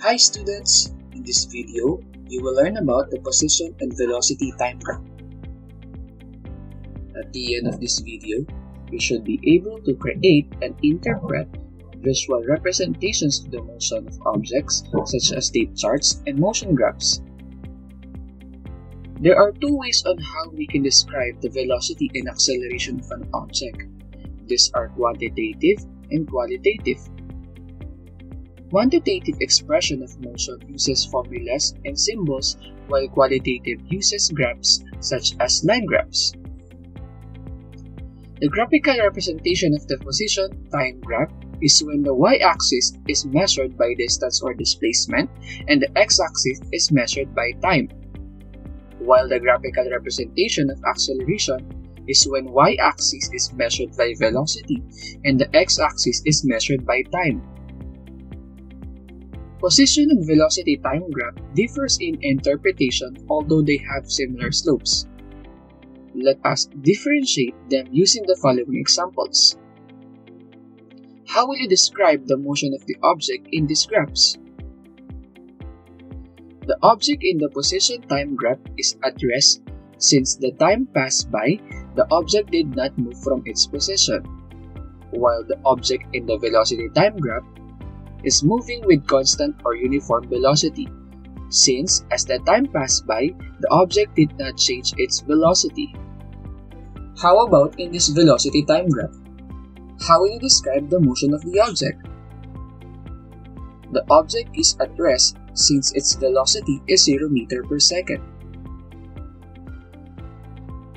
Hi students! In this video, you will learn about the position and velocity time graph. At the end of this video, you should be able to create and interpret visual representations of the motion of objects such as date charts and motion graphs. There are two ways on how we can describe the velocity and acceleration of an object. These are quantitative and qualitative. Quantitative expression of motion uses formulas and symbols, while qualitative uses graphs such as line graphs. The graphical representation of the position time graph is when the y-axis is measured by distance or displacement and the x-axis is measured by time, while the graphical representation of acceleration is when y-axis is measured by velocity and the x-axis is measured by time. Position and velocity time graph differs in interpretation, although they have similar slopes. Let us differentiate them using the following examples. How will you describe the motion of the object in these graphs? The object in the position time graph is at rest since the time passed by, the object did not move from its position, while the object in the velocity time graph is moving with constant or uniform velocity, since as the time passed by, the object did not change its velocity. How about in this velocity time graph? How will you describe the motion of the object? The object is at rest since its velocity is 0 meters per second.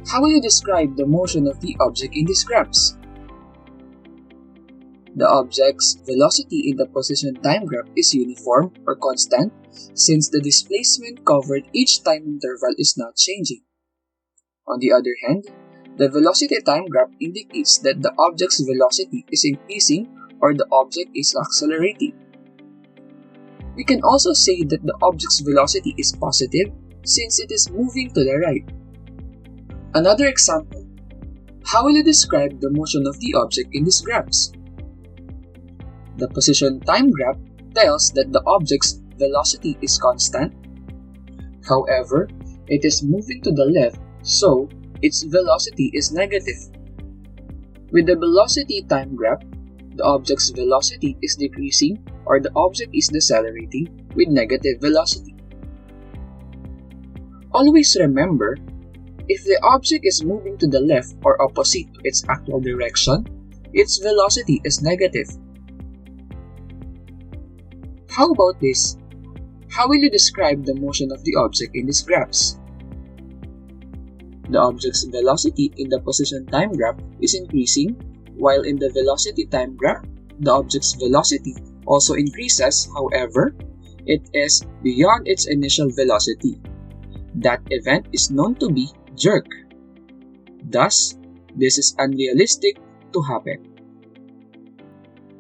How will you describe the motion of the object in these graphs? The object's velocity in the position time graph is uniform or constant since the displacement covered each time interval is not changing. On the other hand, the velocity time graph indicates that the object's velocity is increasing or the object is accelerating. We can also say that the object's velocity is positive since it is moving to the right. Another example. How will you describe the motion of the object in these graphs? The position time graph tells that the object's velocity is constant. However, it is moving to the left, so its velocity is negative. With the velocity time graph, the object's velocity is decreasing or the object is decelerating with negative velocity. Always remember, if the object is moving to the left or opposite to its actual direction, its velocity is negative. How about this? How will you describe the motion of the object in these graphs? The object's velocity in the position time graph is increasing, while in the velocity time graph, the object's velocity also increases. However, it is beyond its initial velocity. That event is known to be jerk. Thus, this is unrealistic to happen.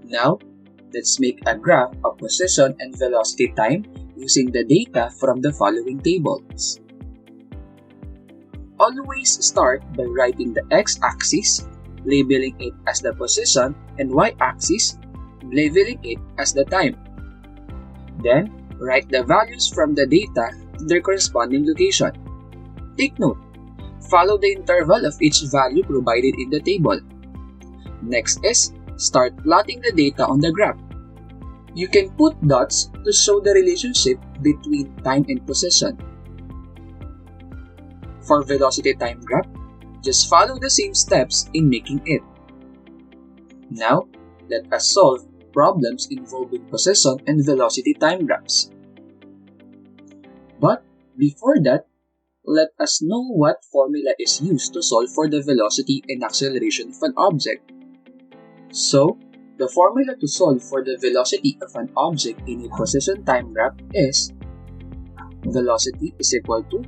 Now, let's make a graph of position and velocity time using the data from the following tables. Always start by writing the x-axis, labeling it as the position, and y-axis, labeling it as the time. Then, write the values from the data to their corresponding location. Take note, follow the interval of each value provided in the table. Next is, start plotting the data on the graph. You can put dots to show the relationship between time and position. For velocity time graph, just follow the same steps in making it. Now, let us solve problems involving position and velocity time graphs. But before that, let us know what formula is used to solve for the velocity and acceleration of an object. So, the formula to solve for the velocity of an object in a position time graph is velocity is equal to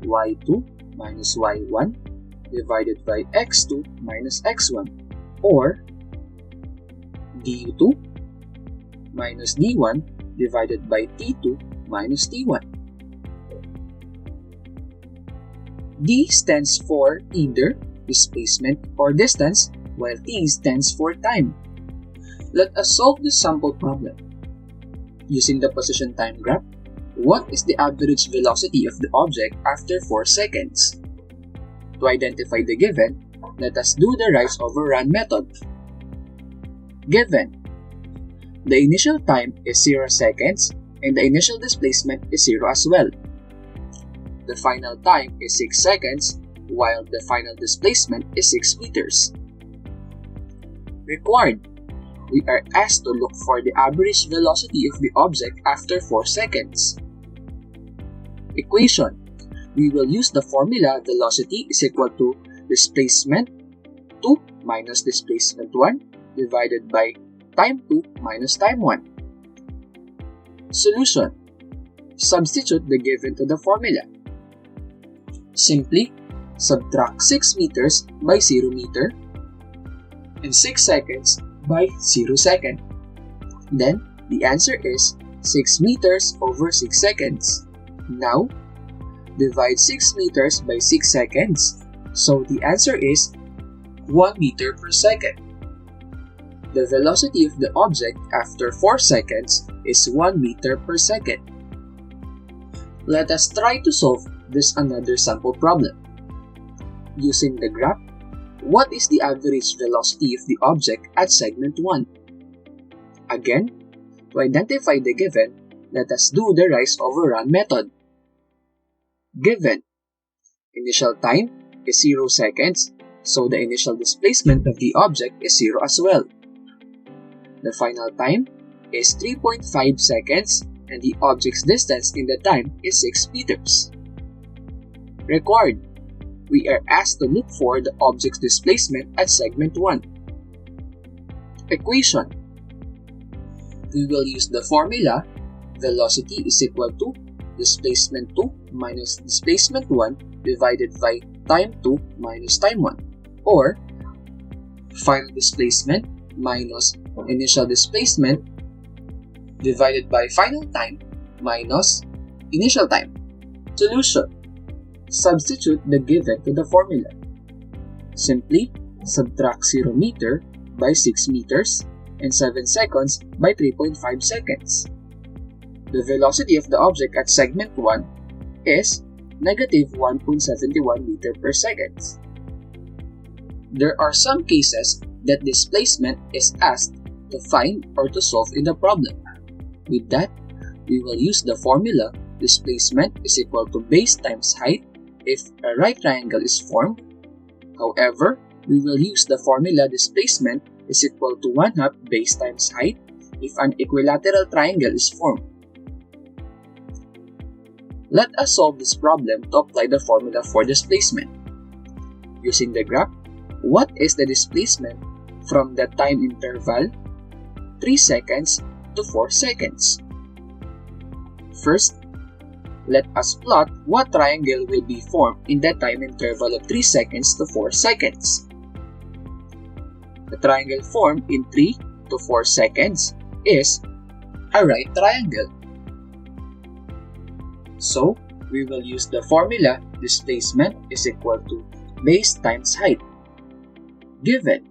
y2 minus y1 divided by x2 minus x1, or du2 minus d1 divided by t2 minus t1. D stands for either displacement or distance, while T stands for time. Let us solve this sample problem. Using the position time graph, what is the average velocity of the object after 4 seconds? To identify the given, let us do the rise over run method. Given: the initial time is 0 seconds and the initial displacement is 0 as well. The final time is 6 seconds while the final displacement is 6 meters. Required: we are asked to look for the average velocity of the object after 4 seconds. Equation: we will use the formula velocity is equal to displacement 2 minus displacement 1 divided by time 2 minus time 1. Solution: substitute the given to the formula. Simply subtract 6 meters by 0 meter and 6 seconds by 0 second. Then, the answer is 6 meters over 6 seconds. Now, divide 6 meters by 6 seconds. So, the answer is 1 meter per second. The velocity of the object after 4 seconds is 1 meter per second. Let us try to solve this another sample problem. Using the graph, what is the average velocity of the object at segment 1? Again, to identify the given, let us do the rise over run method. Given: initial time is 0 seconds, so the initial displacement of the object is 0 as well. The final time is 3.5 seconds and the object's distance in the time is 6 meters. Required: we are asked to look for the object's displacement at segment 1. Equation: we will use the formula velocity is equal to displacement 2 minus displacement 1 divided by time 2 minus time 1, or final displacement minus initial displacement divided by final time minus initial time. Solution: substitute the given to the formula. Simply subtract 0 meter by 6 meters and 7 seconds by 3.5 seconds. The velocity of the object at segment 1 is negative 1.71 meter per second. There are some cases that displacement is asked to find or to solve in the problem. With that, we will use the formula displacement is equal to base times height if a right triangle is formed. However, we will use the formula displacement is equal to 1/2 base times height if an equilateral triangle is formed. Let us solve this problem to apply the formula for displacement. Using the graph, what is the displacement from the time interval 3 seconds to 4 seconds? First, let us plot what triangle will be formed in the time interval of 3 seconds to 4 seconds. The triangle formed in 3 to 4 seconds is a right triangle. So, we will use the formula displacement is equal to base times height. Given: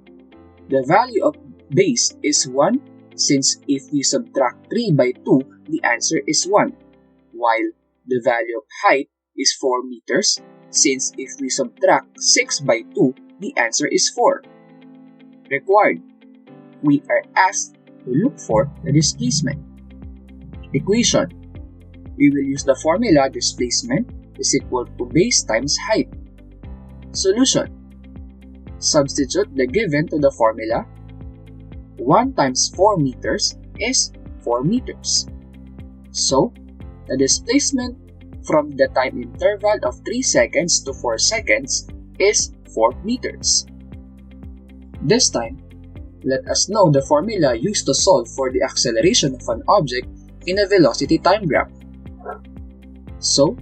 the value of base is 1, since if we subtract 3 by 2, the answer is 1, while the value of height is 4 meters, since if we subtract 6 by 2, the answer is 4. Required: we are asked to look for the displacement. Equation: we will use the formula displacement is equal to base times height. Solution: substitute the given to the formula. 1 times 4 meters is 4 meters. So, the displacement from the time interval of 3 seconds to 4 seconds is 4 meters. This time, let us know the formula used to solve for the acceleration of an object in a velocity time graph. So,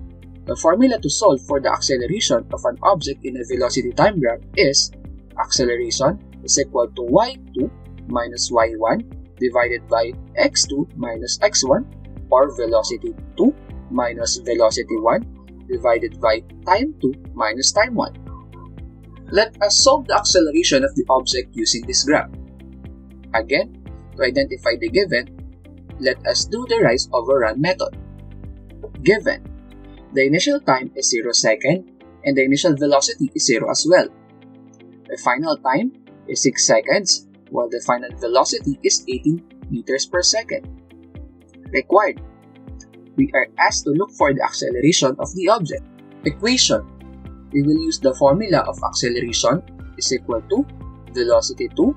the formula to solve for the acceleration of an object in a velocity time graph is acceleration is equal to y2 minus y1 divided by x2 minus x1, or velocity 2 minus velocity 1 divided by time 2 minus time 1. Let us solve the acceleration of the object using this graph. Again, to identify the given, Let us do the rise overrun method. Given the initial time is 0 seconds and the initial velocity is 0 as well. The final time is 6 seconds while the final velocity is 18 meters per second. Required. We are asked to look for the acceleration of the object. Equation. We will use the formula of acceleration is equal to velocity 2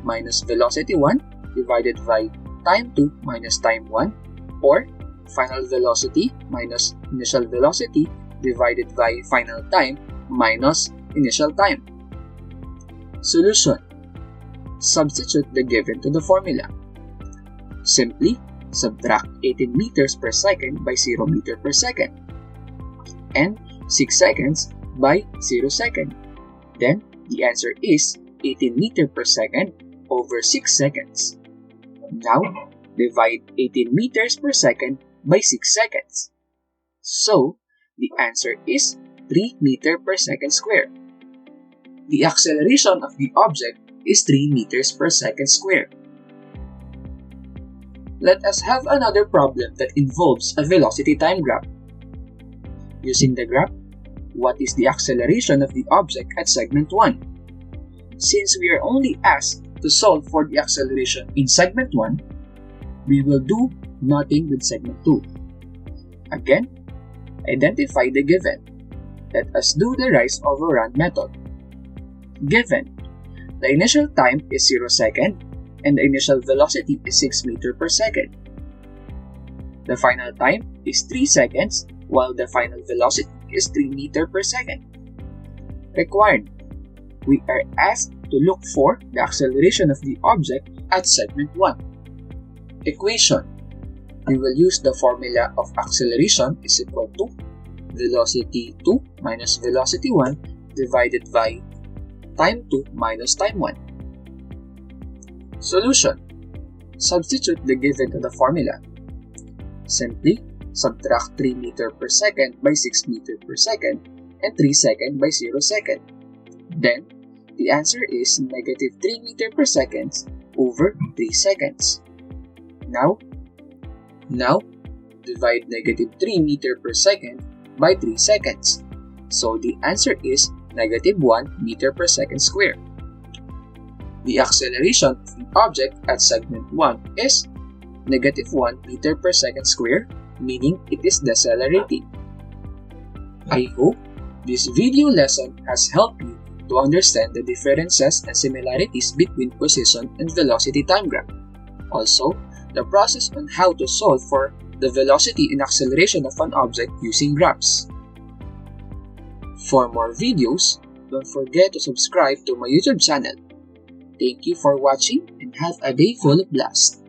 minus velocity 1 divided by time 2 minus time 1, or final velocity minus initial velocity divided by final time minus initial time. Solution. Substitute the given to the formula. Simply subtract 18 meters per second by 0 meter per second and 6 seconds by 0 second. Then the answer is 18 meters per second over 6 seconds. Now divide 18 meters per second by 6 seconds. So the answer is 3 meters per second square. The acceleration of the object is 3 meters per second square. Let us have another problem that involves a velocity time graph. Using the graph, what is the acceleration of the object at segment 1? Since we are only asked to solve for the acceleration in segment 1, we will do nothing with segment 2. Again, identify the given. Let us do the rise overrun method. Given the initial time is 0 seconds and the initial velocity is 6 meters per second. The final time is 3 seconds while the final velocity is 3 meters per second. Required. We are asked to look for the acceleration of the object at segment 1. Equation. We will use the formula of acceleration is equal to velocity 2 minus velocity 1 divided by time 2 minus time 1. Solution. Substitute the given to the formula. Simply subtract 3 meters per second by 6 meters per second and 3 seconds by 0 second. Then, the answer is negative 3 meters per second over 3 seconds. Now, divide negative 3 meters per second by 3 seconds. So the answer is negative 1 meter per second square. The acceleration of the object at segment 1 is negative 1 meter per second square, meaning it is decelerating. I hope this video lesson has helped you to understand the differences and similarities between position and velocity time graph. Also, the process on how to solve for the velocity and acceleration of an object using graphs. For more videos, don't forget to subscribe to my YouTube channel. Thank you for watching and have a day full of blast.